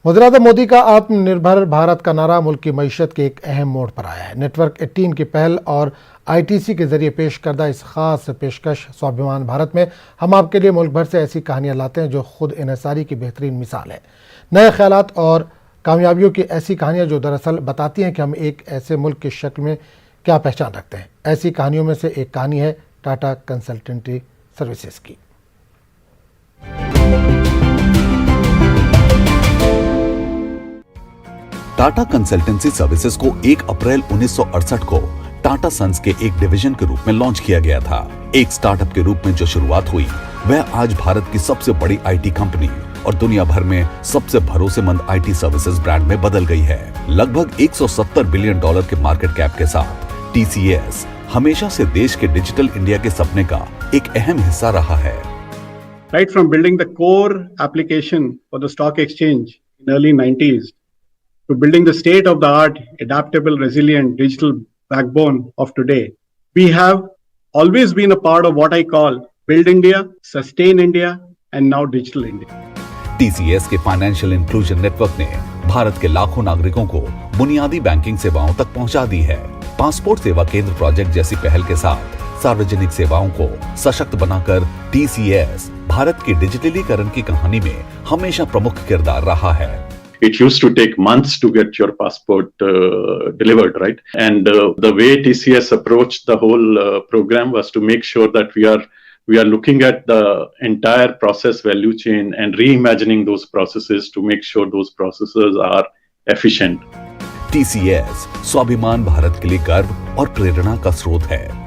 वज़ीर-ए-आज़म मोदी का आत्मनिर्भर भारत का नारा मुल्क की मईशत के एक अहम मोड़ पर आया है। नेटवर्क 18 की पहल और ITC के जरिए पेश करदा इस खास पेशकश स्वाभिमान भारत में हम आपके लिए मुल्क भर से ऐसी कहानियां लाते हैं जो खुद इन्हिसारी की बेहतरीन मिसाल है। नए ख्यालात और कामयाबियों की ऐसी कहानियां जो दरअसल बताती हैं कि हम एक ऐसे मुल्क की शक्ल में क्या पहचान रखते हैं। ऐसी कहानियों में से एक कहानी है टाटा कंसल्टेंसी सर्विसेज की। टाटा कंसल्टेंसी सर्विसेज को 1 अप्रैल 1968 को टाटा सन्स के एक डिवीजन के रूप में लॉन्च किया गया था। एक स्टार्टअप के रूप में जो शुरुआत हुई वह आज भारत की सबसे बड़ी IT कंपनी और दुनिया भर में सबसे भरोसेमंद IT सर्विसेज ब्रांड में बदल गई है। लगभग $170 बिलियन के मार्केट कैप के साथ TCS हमेशा से देश के डिजिटल इंडिया के सपने का एक अहम हिस्सा रहा है। Right from building the core application for the stock exchange in early 90s to building the state-of-the-art, adaptable, resilient digital backbone of today, we have always been a part of what I call Build India, Sustain India, and now Digital India. TCS के financial inclusion network ने भारत के लाखों नागरिकों को बुनियादी banking सेवाओं तक पहुंचा दी है। पासपोर्ट सेवा केंद्र प्रोजेक्ट जैसी पहल के साथ सार्वजनिक सेवाओं को सशक्त बनाकर TCS भारत की डिजिटलीकरण की कहानी में हमेशा प्रमुख किरदार रहा है। It used to take months to get your passport delivered, right? And the way TCS approached the whole program was to make sure that we are looking at the entire process value chain and reimagining those processes to make sure those processes are efficient. TCS स्वाभिमान भारत के लिए गर्व और प्रेरणा का स्रोत है।